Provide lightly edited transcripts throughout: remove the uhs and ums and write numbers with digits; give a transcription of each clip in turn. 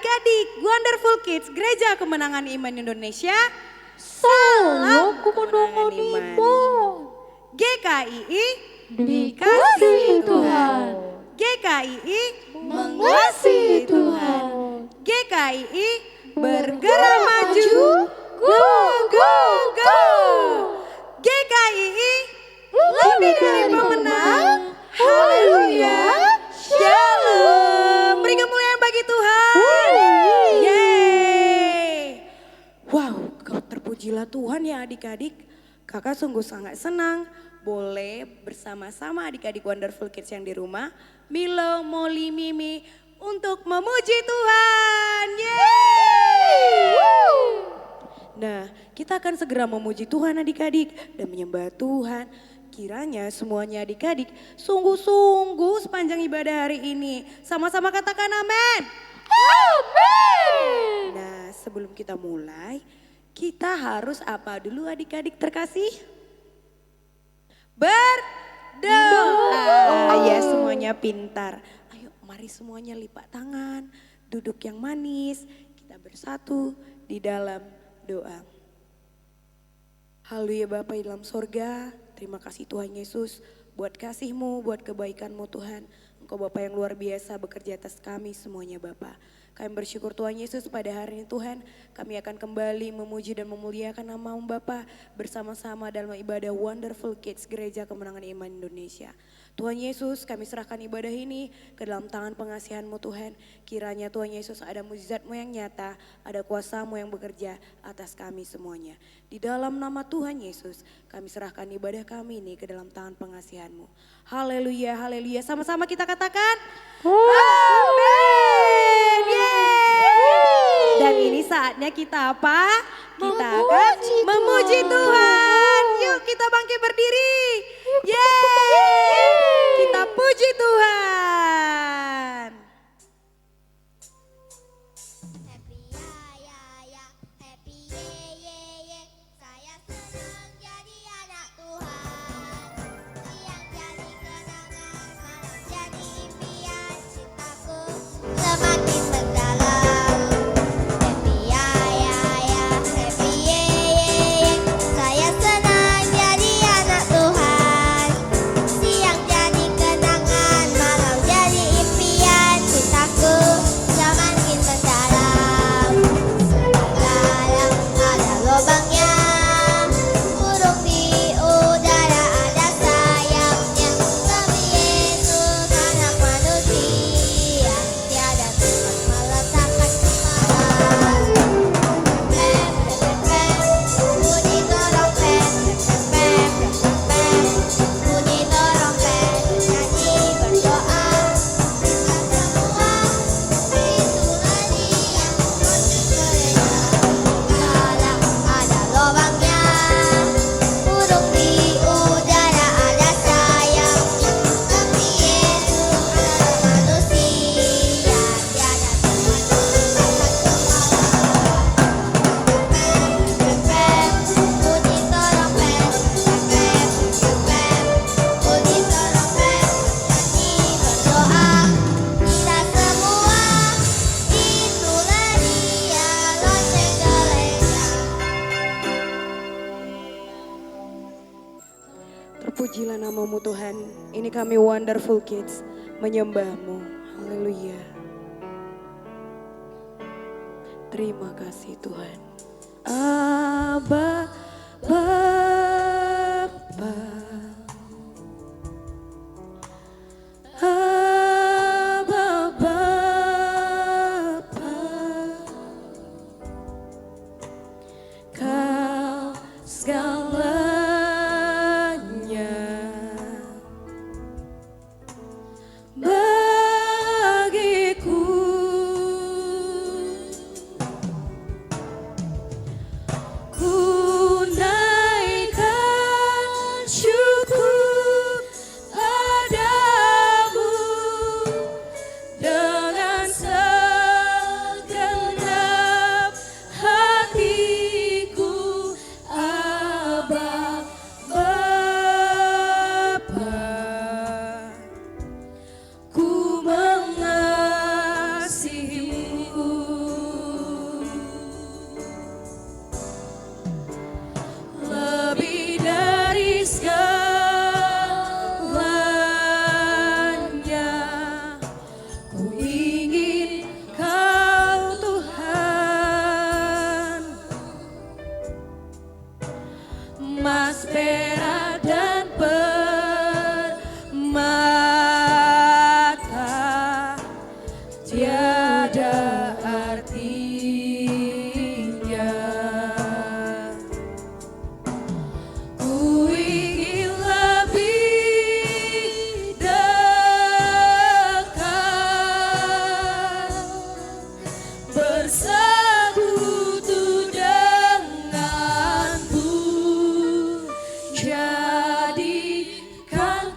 adik-adik Wonderful Kids Gereja Kemenangan Iman Indonesia. Salam kemenangan iman. GKII Dikasihi Tuhan. GKII Mengasihi Tuhan. GKII bergerak maju. Go, go, go. GKII lebih dari pemenang. Haleluya. Shalom. Beri kemuliaan bagi Tuhan. Yeay. Wow, kau terpujilah Tuhan ya adik-adik. Kakak sungguh sangat senang boleh bersama-sama adik-adik Wonderful Kids yang di rumah. Milo, Molly, Mimi untuk memuji Tuhan. Yeay. Nah, kita akan segera memuji Tuhan adik-adik dan menyembah Tuhan. Kiranya semuanya adik-adik sungguh-sungguh sepanjang ibadah hari ini. Sama-sama katakan amin. Amin. Nah, sebelum kita mulai, kita harus apa dulu adik-adik terkasih? Berdoa. Ya, semuanya pintar. Ayo, mari semuanya lipat tangan, duduk yang manis, kita bersatu di dalam doa. Haleluya Bapa di dalam sorga, terima kasih Tuhan Yesus buat kasih-Mu, buat kebaikan-Mu Tuhan. Engkau Bapa yang luar biasa bekerja atas kami semuanya Bapa. Kami bersyukur Tuhan Yesus pada hari ini Tuhan, kami akan kembali memuji dan memuliakan nama-Mu Bapa bersama-sama dalam ibadah Wonderful Kids Gereja Kemenangan Iman Indonesia. Tuhan Yesus, kami serahkan ibadah ini ke dalam tangan pengasihan-Mu Tuhan. Kiranya Tuhan Yesus ada mujizat-Mu yang nyata, ada kuasa-Mu yang bekerja atas kami semuanya. Di dalam nama Tuhan Yesus, kami serahkan ibadah kami ini ke dalam tangan pengasihan-Mu. Haleluya, haleluya. Sama-sama kita katakan, amin. Yeay. Dan ini saatnya kita apa? Kita akan memuji Tuhan. Yuk kita bangkit berdiri. Yeay. Kita puji Tuhan. Happy ya ya, happy ye, saya senang jadi anak Tuhan. Siang jadi kenangan, malam jadi impian, cintaku semakin mendalam. Happy ya ya, happy ye, saya senang jadi anak Tuhan. Siang jadi kenangan, malam jadi impian, cintaku semakin mendalam. Dalam ada lubangnya, burung di udara ada sayapnya. Tapi Yesus anak manusia, tiada tempat meletakkan kepala. Bunyi trompet, bunyi trompet, nyanyi berdoa. Kita semua itulah dia, gereja. Dalam ada lubangnya, burung di udara ada sayapnya. Tapi Yesus anak manusia, tiada tempat meletakkan kepala. Bunyi trompet, bunyi trompet, nyanyi berdoa. Kita semua itulah dia, lonceng gereja. Terpujilah namamu Tuhan, ini kami Wonderful Kids menyembah-Mu. Haleluya. Terima kasih Tuhan. Abba Bapa, Abba Bapa, Kau segalanya bagiku. Ku ada artinya. Ku ingin lebih dekat, bersekutu denganmu. Jadikan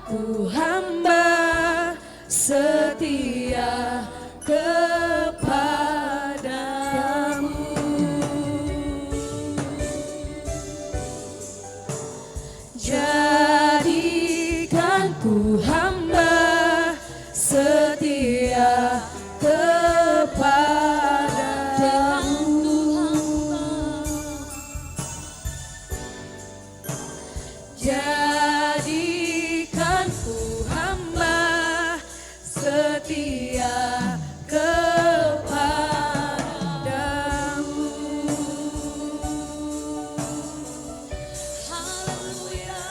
ku hamba setia kepadamu. Jadikan ku hamba setia kepadamu. Jadikan ku hamba setia kepadamu. Haleluya.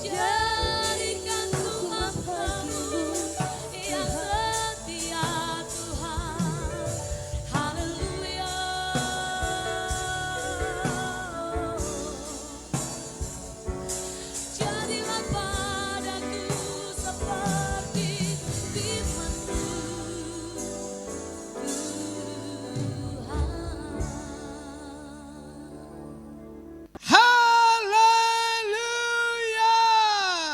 Jadikan ku hamba-Mu yang setia, Tuhan. Haleluya. Jadilah padaku seperti firman-Mu, Tuhan. Haleluya.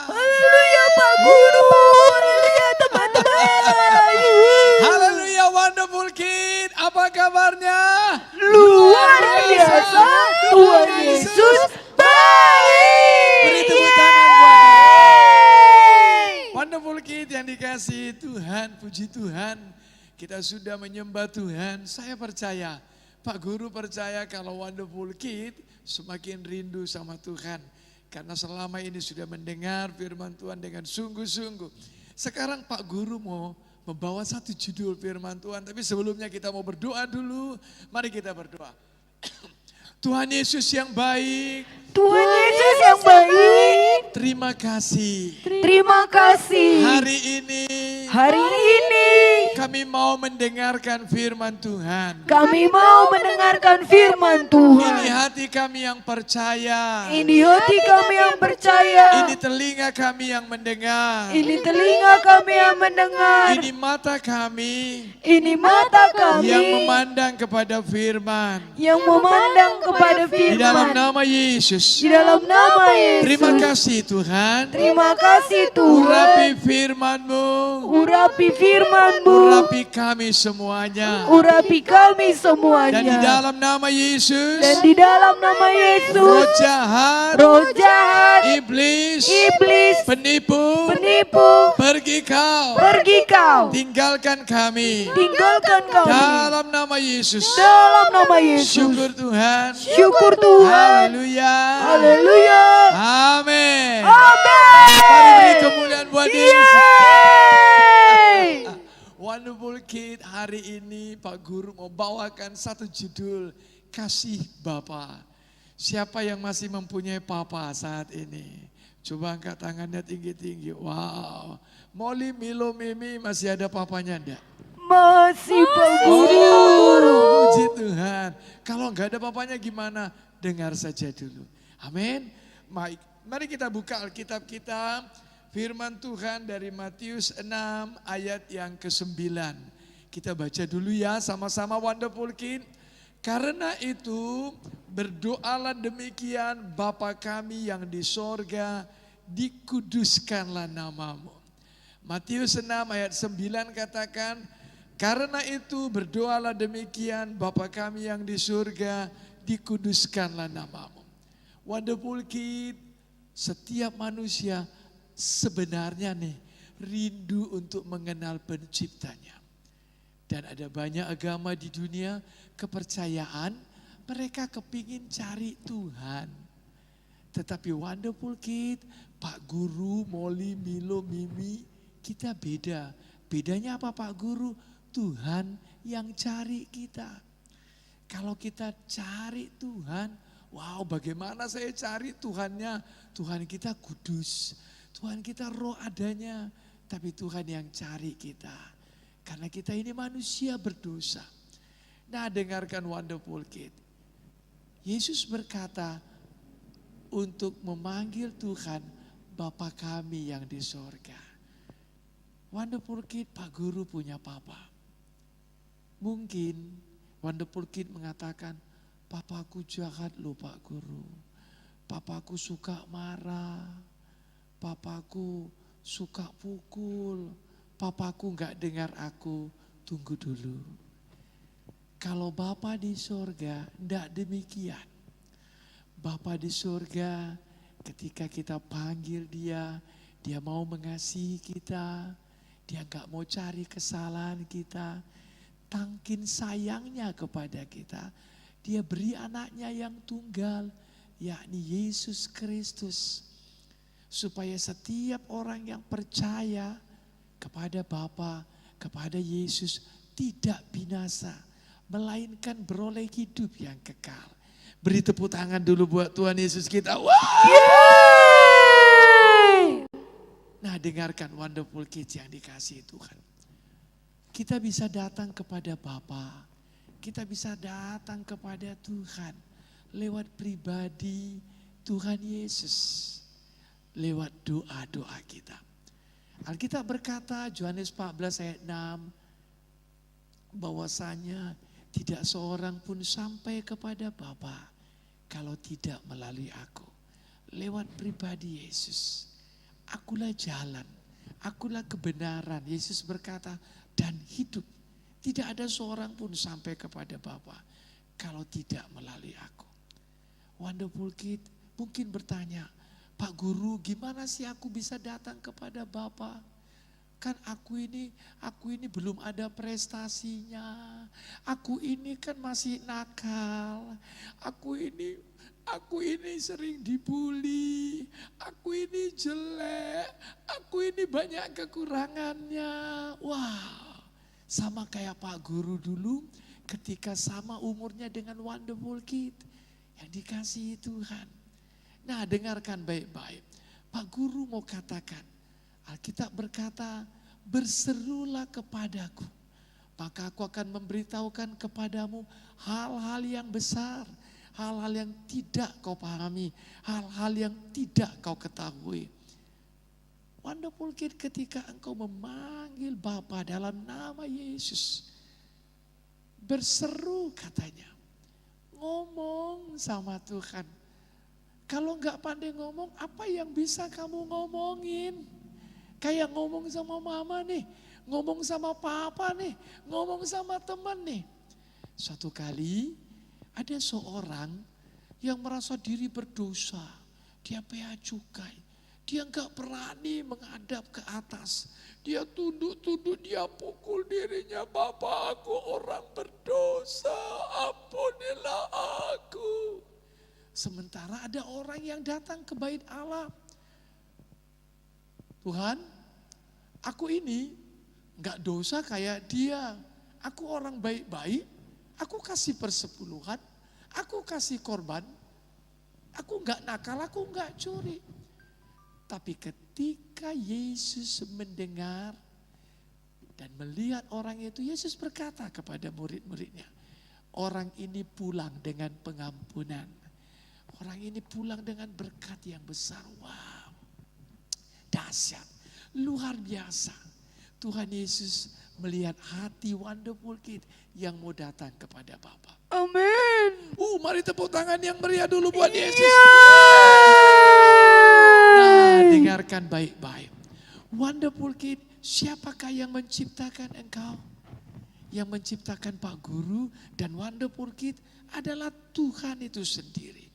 Haleluya Pak Guru, haleluya teman-teman. Haleluya Wonderful Kid. Apa kabarnya? Luar biasa, Tuhan Yesus baik. Beri tepuk tangan buat Wonderful Kid yang dikasihi Tuhan. Puji Tuhan. Kita sudah menyembah Tuhan. Saya percaya, Pak Guru percaya kalau Wonderful Kid semakin rindu sama Tuhan. Karena selama ini sudah mendengar firman Tuhan dengan sungguh-sungguh. Sekarang Pak Guru mau membawa satu judul firman Tuhan. Tapi sebelumnya kita mau berdoa dulu. Mari kita berdoa. Tuhan Yesus yang baik, Tuhan Yesus yang baik. terima kasih. Terima kasih. Hari ini Hari ini kami mau mendengarkan firman Tuhan. kami mau mendengarkan firman Ini Tuhan. hati kami yang percaya. Ini hati kami yang percaya. Ini telinga kami yang mendengar. Ini telinga kami yang mendengar. Ini mata kami Ini mata kami yang memandang kepada firman. yang memandang kepada Di dalam firman. nama Yesus. Di dalam nama Yesus. Terima kasih Tuhan. Terima kasih Tuhan. Urapi firman-Mu. Urapi firman-Mu. Urapi kami semuanya. Urapi kami semuanya. Dan di dalam nama Yesus. Dan di dalam nama Yesus. Roh jahat. Roh jahat. Iblis. Iblis. Penipu. Penipu. Pergi kau. Pergi kau. Tinggalkan kami. Tinggalkan kami. Dalam nama Yesus. Dalam nama Yesus. Syukur Tuhan. Syukur Tuhan. Haleluya. Haleluya. Amin. Amin. Mari beri kemuliaan buat Yesus. Yeay. Wonderful Kid, hari ini Pak Guru mau bawakan satu judul, Kasih Bapa. Siapa yang masih mempunyai Papa saat ini? Coba angkat tangannya tinggi-tinggi. Wow. Molly, Milo, Mimi masih ada papanya enggak? Masih Pak Oh, Guru. puji Tuhan. Kalau enggak ada papanya gimana? Dengar saja dulu. Amin. Mari kita buka Alkitab kita. Firman Tuhan dari Matius 6 ayat yang ke-9. Kita baca dulu ya sama-sama Wonderful Kid. Karena itu berdoalah demikian, Bapa kami yang di sorga, dikuduskanlah namamu. Matius 6 ayat 9 katakan, karena itu berdoalah demikian, Bapa kami yang di surga, dikuduskanlah namamu. Wonderful Kid, setiap manusia sebenarnya nih rindu untuk mengenal penciptanya. Dan ada banyak agama di dunia, kepercayaan, mereka kepingin cari Tuhan. Tetapi Wonderful Kid, Pak Guru, Molly, Milo, Mimi, kita beda. Bedanya apa Pak Guru? Tuhan yang cari kita. Kalau kita cari Tuhan, wow bagaimana saya cari Tuhannya? Tuhan kita kudus, Tuhan kita roh adanya, tapi Tuhan yang cari kita. Karena kita ini manusia berdosa. Nah, dengarkan Wonderful Kid. Yesus berkata untuk memanggil Tuhan Bapa kami yang di sorga. Wonderful Kid, Pak Guru punya papa. Mungkin Wonderful Kid mengatakan, papaku jahat loh Pak Guru. Papaku suka marah. Papaku suka pukul. Papaku gak dengar aku. Tunggu dulu. Kalau Bapa di sorga, enggak demikian. Bapa di sorga, ketika kita panggil dia, dia mau mengasihi kita. Dia gak mau cari kesalahan kita. Tangkin sayangnya kepada kita. Dia beri anaknya yang tunggal, yakni Yesus Kristus. Supaya setiap orang yang percaya kepada Bapa, kepada Yesus tidak binasa. Melainkan beroleh hidup yang kekal. Beri tepuk tangan dulu buat Tuhan Yesus kita. Wah! Nah, dengarkan Wonderful Kids yang dikasihi Tuhan. Kita bisa datang kepada Bapa, kita bisa datang kepada Tuhan lewat pribadi Tuhan Yesus, lewat doa-doa kita. Alkitab berkata, Yohanes 14 ayat 6, bahwasanya tidak seorang pun sampai kepada Bapa kalau tidak melalui aku. Lewat pribadi Yesus. Akulah jalan, akulah kebenaran. Yesus berkata, dan hidup. Tidak ada seorang pun sampai kepada Bapa kalau tidak melalui aku. Wonderful Kid mungkin bertanya, Pak Guru, gimana sih aku bisa datang kepada Bapa? Kan aku ini belum ada prestasinya. Aku ini kan masih nakal. Aku ini sering dibully. Aku ini jelek. Aku ini banyak kekurangannya. Wow, sama kayak Pak Guru dulu ketika sama umurnya dengan Wonderful Kid yang dikasihi Tuhan. Nah, dengarkan baik-baik. Pak Guru mau katakan, Alkitab berkata, berserulah kepadaku, maka aku akan memberitahukan kepadamu hal-hal yang besar, hal-hal yang tidak kau pahami, hal-hal yang tidak kau ketahui. Wonderful Kid, ketika engkau memanggil Bapa dalam nama Yesus, berseru katanya, ngomong sama Tuhan. Kalau enggak pandai ngomong, apa yang bisa kamu ngomongin? Kayak ngomong sama mama nih, ngomong sama papa nih, ngomong sama teman nih. Suatu kali ada seorang yang merasa diri berdosa, dia bea cukai, dia enggak berani menghadap ke atas. Dia tunduk-tunduk, dia pukul dirinya, Bapak aku orang berdosa, ampunilah aku. Sementara ada orang yang datang ke bait Allah. Tuhan, aku ini enggak dosa kayak dia. Aku orang baik-baik, aku kasih persepuluhan, aku kasih korban. Aku enggak nakal, aku enggak curi. Tapi ketika Yesus mendengar dan melihat orang itu, Yesus berkata kepada murid-muridnya, orang ini pulang dengan pengampunan. Orang ini pulang dengan berkat yang besar. Wow, dahsyat, luar biasa. Tuhan Yesus melihat hati Wonderful Kid yang mau datang kepada Bapa. Amin. Mari tepuk tangan yang meriah dulu buat Yesus. Nah, dengarkan baik-baik. Wonderful Kid, siapakah yang menciptakan engkau? Yang menciptakan Pak Guru dan Wonderful Kid adalah Tuhan itu sendiri.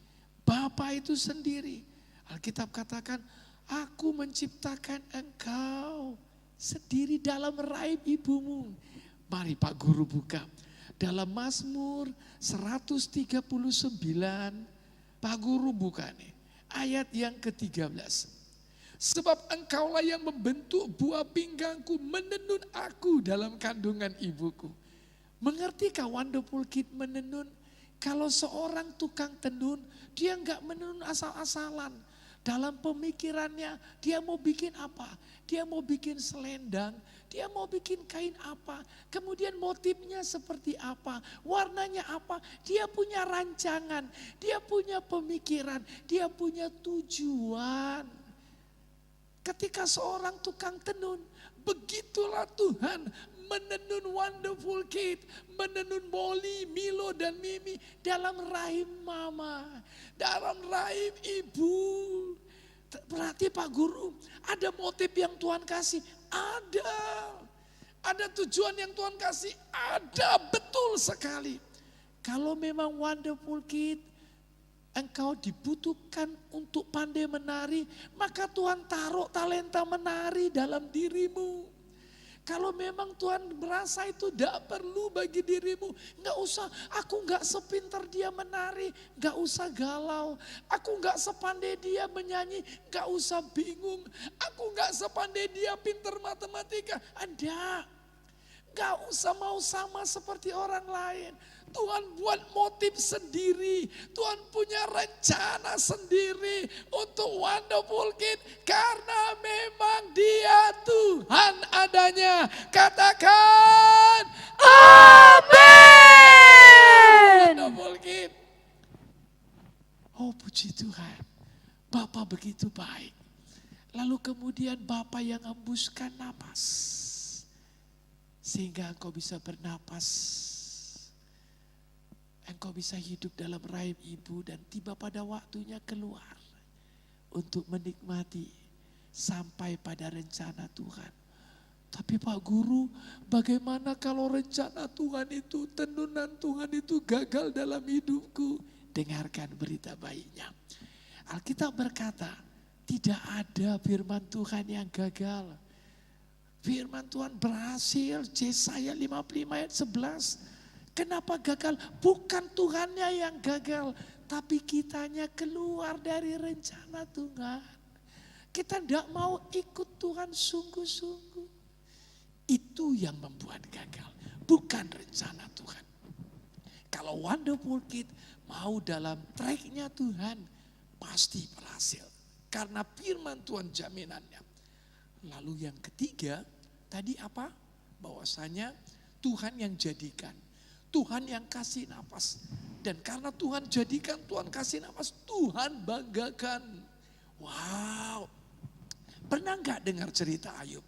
Bapa itu sendiri. Alkitab katakan, aku menciptakan engkau sendiri dalam rahim ibumu. Mari Pak Guru buka. Dalam Mazmur 139, Pak Guru buka nih. Ayat yang ke-13. Sebab engkaulah yang membentuk buah pinggangku, menenun aku dalam kandungan ibuku. Mengertikah Wonderful Kid menenun? Kalau seorang tukang tenun, dia enggak menenun asal-asalan. Dalam pemikirannya dia mau bikin apa? Dia mau bikin selendang, dia mau bikin kain apa? Kemudian motifnya seperti apa? Warnanya apa? Dia punya rancangan, dia punya pemikiran, dia punya tujuan. Ketika seorang tukang tenun, begitulah Tuhan menenun Wonderful Kid, menenun Molly, Milo dan Mimi dalam rahim mama, dalam rahim ibu. Berarti Pak Guru, ada motif yang Tuhan kasih? Ada. Ada tujuan yang Tuhan kasih? Ada, betul sekali. Kalau memang Wonderful Kid, engkau dibutuhkan untuk pandai menari, maka Tuhan taruh talenta menari dalam dirimu. Kalau memang Tuhan merasa itu tidak perlu bagi dirimu, nggak usah, aku nggak sepintar dia menari, nggak usah galau. Aku nggak sepandai dia menyanyi, nggak usah bingung. Aku nggak sepandai dia pintar matematika, ada. Nggak usah mau sama seperti orang lain. Tuhan buat motif sendiri. Tuhan punya rencana sendiri untuk Wonderful Kid. Karena memang dia Tuhan adanya. Katakan amin. Wonderful Kid. Oh puji Tuhan. Bapa begitu baik. Lalu kemudian Bapa yang hembuskan napas. Sehingga engkau bisa bernapas. Engkau bisa hidup dalam rahim ibu dan tiba pada waktunya keluar. Untuk menikmati sampai pada rencana Tuhan. Tapi Pak Guru, bagaimana kalau rencana Tuhan itu, tenunan Tuhan itu gagal dalam hidupku? Dengarkan berita baiknya. Alkitab berkata, tidak ada firman Tuhan yang gagal. Firman Tuhan berhasil, Yesaya 55 ayat 11. Kenapa gagal? Bukan Tuhannya yang gagal, tapi kitanya keluar dari rencana Tuhan. Kita tidak mau ikut Tuhan sungguh-sungguh. Itu yang membuat gagal, bukan rencana Tuhan. Kalau Wonderful Kid mau dalam tracknya Tuhan, pasti berhasil. Karena firman Tuhan jaminannya. Lalu yang ketiga, tadi apa? Bahwasanya Tuhan yang jadikan. Tuhan yang kasih nafas. Dan karena Tuhan jadikan, Tuhan kasih nafas, Tuhan banggakan. Wow. Pernah gak dengar cerita Ayub?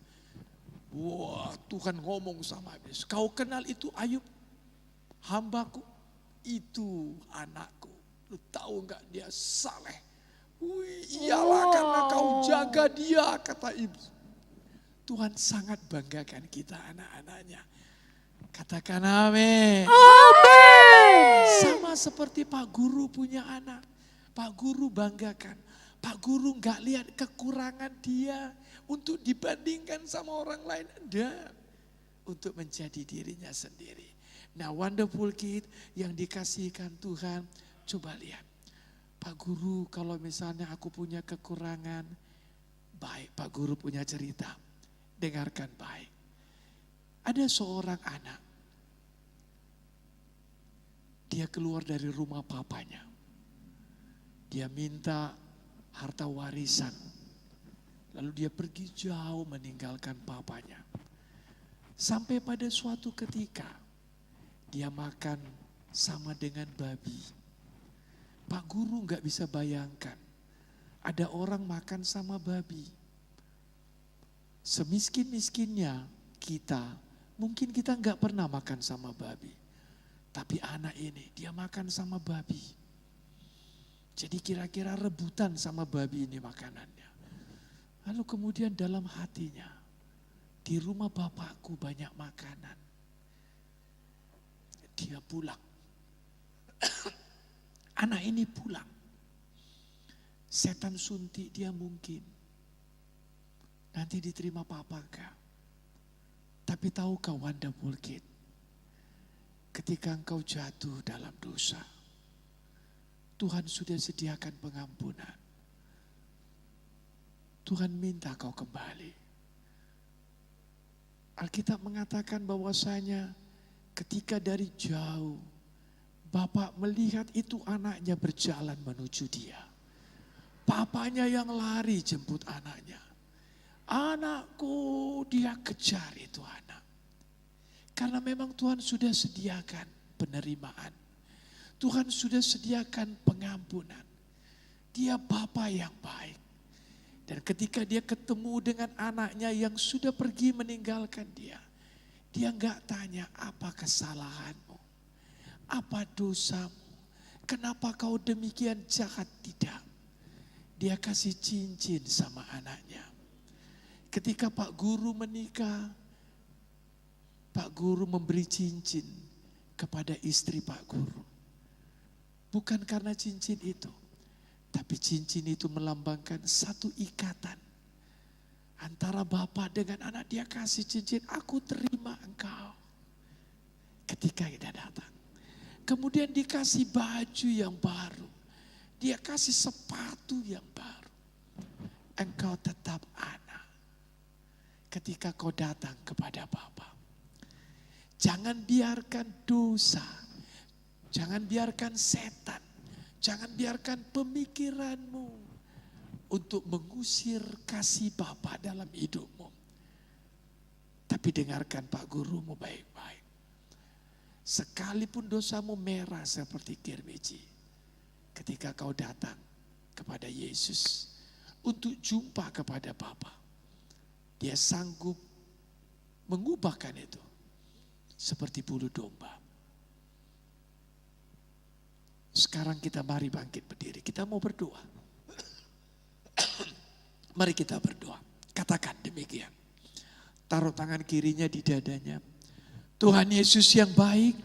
Wah, Tuhan ngomong sama Ayub. Kau kenal itu Ayub? Hambaku, itu anakku. Lu tahu gak dia saleh? Wih, iyalah karena kau jaga dia, kata ibu. Tuhan sangat banggakan kita anak-anaknya. Katakan amin. Amin. Sama seperti Pak Guru punya anak. Pak Guru banggakan. Pak Guru gak lihat kekurangan dia untuk dibandingkan sama orang lain. Enggak. Untuk menjadi dirinya sendiri. Nah Wonderful Kid yang dikasihkan Tuhan. Coba lihat. Pak Guru kalau misalnya aku punya kekurangan. Baik, Pak Guru punya cerita. Dengarkan baik. Ada seorang anak. Dia keluar dari rumah papanya. Dia minta harta warisan. Lalu dia pergi jauh meninggalkan papanya. Sampai pada suatu ketika dia makan sama dengan babi. Pak Guru gak bisa bayangkan. Ada orang makan sama babi. Semiskin-miskinnya kita, mungkin kita gak pernah makan sama babi. Tapi anak ini dia makan sama babi. Jadi kira-kira rebutan sama babi ini makanannya. Lalu kemudian dalam hatinya, di rumah bapakku banyak makanan. Dia pulang. Anak ini pulang. Setan suntik dia mungkin. Nanti diterima papa kah? Tapi tahukah Wonderful Kid? Ketika engkau jatuh dalam dosa, Tuhan sudah sediakan pengampunan. Tuhan minta kau kembali. Alkitab mengatakan bahwasanya ketika dari jauh Bapak melihat itu anaknya berjalan menuju dia. papanya yang lari jemput anaknya. Anakku, dia kejar itu anak. Karena memang Tuhan sudah sediakan penerimaan. Tuhan sudah sediakan pengampunan. Dia Bapa yang baik. Dan ketika dia ketemu dengan anaknya yang sudah pergi meninggalkan dia. Dia enggak tanya apa kesalahanmu. Apa dosamu. Kenapa kau demikian jahat? Tidak. Dia kasih cincin sama anaknya. Ketika Pak Guru menikah, Pak Guru memberi cincin kepada istri Pak Guru. Bukan karena cincin itu, tapi cincin itu melambangkan satu ikatan antara bapak dengan anak. Dia kasih cincin, aku terima engkau. Ketika dia datang. Kemudian dikasih baju yang baru. Dia kasih sepatu yang baru. Engkau tetap anak. Ketika kau datang kepada Bapa. Jangan biarkan dosa. Jangan biarkan setan. Jangan biarkan pemikiranmu untuk mengusir kasih Bapa dalam hidupmu. Tapi dengarkan Pak Gurumu baik-baik. Sekalipun dosamu merah seperti kirmiji. Ketika kau datang kepada Yesus untuk jumpa kepada Bapa. Dia sanggup mengubahkan itu seperti bulu domba. Sekarang kita mari bangkit berdiri. Kita mau berdoa. Mari kita berdoa. Katakan demikian. Taruh tangan kirinya di dadanya. Tuhan Yesus yang baik.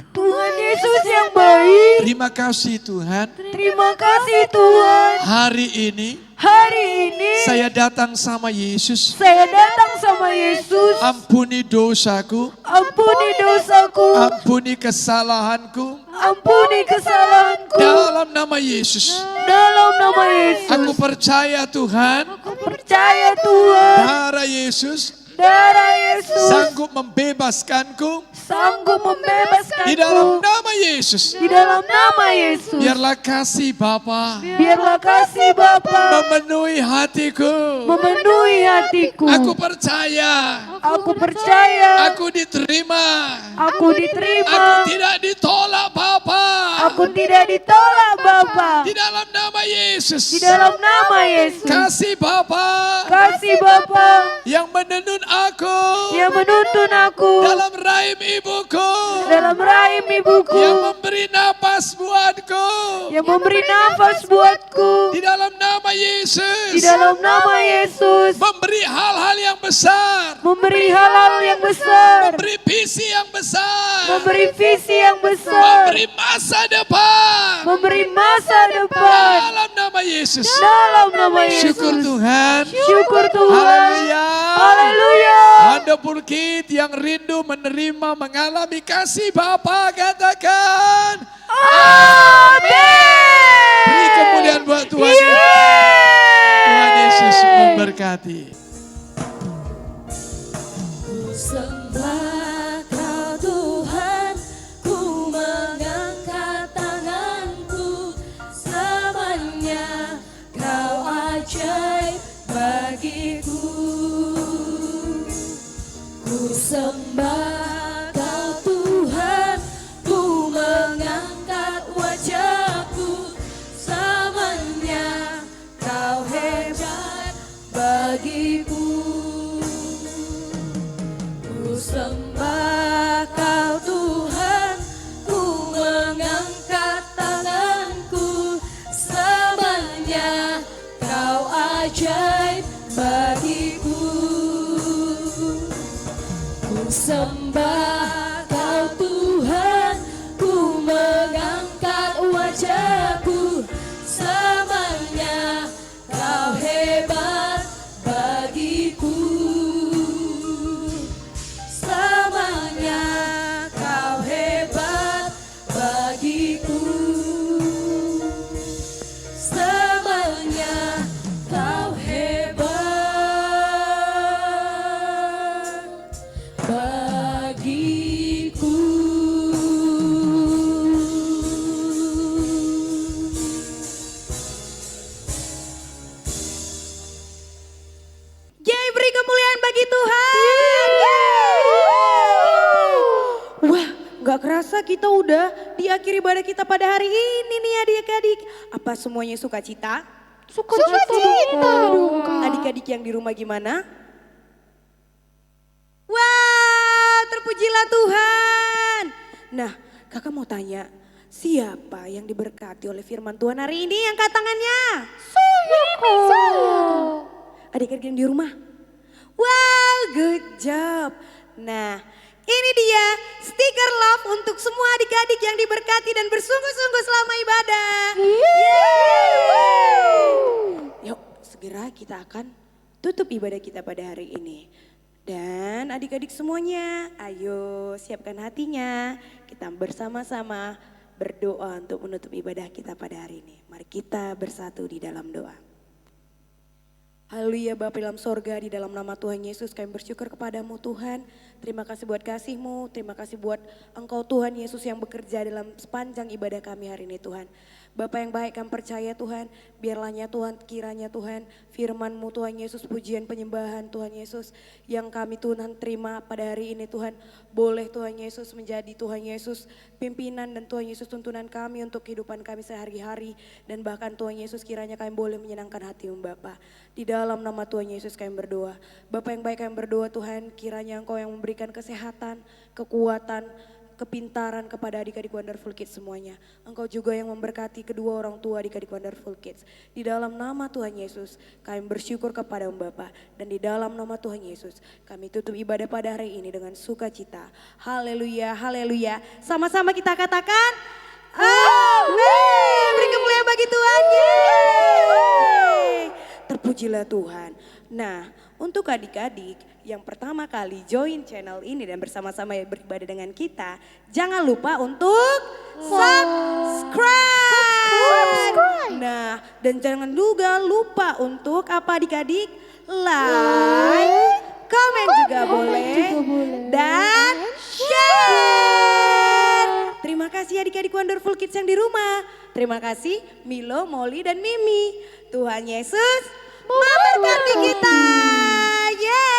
Tuhan Yesus yang baik. Terima kasih Tuhan. Terima kasih Tuhan. Hari ini Hari ini saya datang sama Yesus. saya datang sama Yesus. Ampuni dosaku. Ampuni dosaku. Ampuni kesalahanku. Ampuni kesalahanku. Dalam nama Yesus. Dalam nama Yesus. Aku percaya Tuhan. Aku percaya Tuhan. Darah Yesus Darah Yesus sanggup membebaskanku. sanggup membebaskanku. Di dalam nama Yesus. Di dalam nama Yesus. Biarlah kasih Bapa Biarlah kasih Bapa memenuhi hatiku. memenuhi hatiku. Aku percaya. Aku percaya. Aku diterima. Aku diterima. Aku tidak ditolak Bapa. Aku tidak ditolak Bapa. Di dalam nama Yesus. Di dalam nama Yesus. Kasih Bapa Kasih Bapa yang menenun aku yang menuntun aku dalam rahim ibuku. dalam rahim ibuku, Yang memberi napas buatku. yang memberi nafas buatku. Di dalam nama Yesus. Di dalam nama Yesus. Memberi hal-hal yang besar. Memberi hal-hal yang besar. Memberi visi yang besar. Memberi visi yang besar. Memberi masa depan. Memberi masa depan. Dalam nama Yesus. Dalam nama Yesus. Syukur Tuhan. Syukur Tuhan. Haleluya. Haleluya. Wonderful Kid yang rindu menerima mengalami kasih Bapa, katakan Amin. beri kemuliaan buat Tuhan. Tuhan Yesus memberkati. Sembah Kau Tuhan, ku mengangkat tanganku, semuanya Kau ajaib bagiku. Ku sembah Kau Tuhan, ku mengangkat wajahku, semuanya Kau hebat bagiku. gak kerasa kita udah di akhir ibadah kita pada hari ini nih adik-adik. Apa semuanya sukacita? Sukacita dong, Kak. Adik-adik yang di rumah gimana? Wow, terpujilah Tuhan. Nah, kakak mau tanya, siapa yang diberkati oleh firman Tuhan hari ini? Angkat tangannya. Adik-adik yang di rumah. Wow, good job. Nah, ini dia stiker love untuk semua adik-adik yang diberkati dan bersungguh-sungguh selama ibadah. Yeay. Yuk, segera kita akan tutup ibadah kita pada hari ini. Dan adik-adik semuanya, ayo siapkan hatinya. Kita bersama-sama berdoa untuk menutup ibadah kita pada hari ini. Mari kita bersatu di dalam doa. Haleluya Bapa dalam sorga, di dalam nama Tuhan Yesus kami bersyukur kepadamu Tuhan. Terima kasih buat kasih-Mu, terima kasih buat Engkau Tuhan Yesus yang bekerja dalam sepanjang ibadah kami hari ini Tuhan. Bapa yang baik, kami percaya Tuhan, biarlahnya Tuhan, kiranya Tuhan, firman-Mu Tuhan Yesus, pujian penyembahan Tuhan Yesus yang kami Tuhan terima pada hari ini Tuhan. Boleh Tuhan Yesus menjadi Tuhan Yesus pimpinan dan Tuhan Yesus tuntunan kami untuk kehidupan kami sehari-hari. Dan bahkan Tuhan Yesus kiranya kami boleh menyenangkan hati-Mu Bapa. Di dalam nama Tuhan Yesus kami berdoa. Bapa yang baik kami berdoa Tuhan, kiranya Engkau yang memberikan kesehatan, kekuatan, kepintaran kepada adik-adik Wonderful Kids semuanya. Engkau juga yang memberkati kedua orang tua adik-adik Wonderful Kids. Di dalam nama Tuhan Yesus kami bersyukur kepada Bapa. Dan di dalam nama Tuhan Yesus kami tutup ibadah pada hari ini dengan sukacita. Haleluya, haleluya. Sama-sama kita katakan amin. Beri kemuliaan bagi Tuhan. Yeay. Terpujilah Tuhan. Nah, untuk adik-adik yang pertama kali join channel ini dan bersama-sama beribadah dengan kita, jangan lupa untuk subscribe. Nah, dan jangan juga lupa untuk apa adik-adik? Like, komen juga boleh, dan share. Terima kasih adik-adik Wonderful Kids yang di rumah. Terima kasih Milo, Molly, dan Mimi. Tuhan Yesus memberkati kita. Yeay.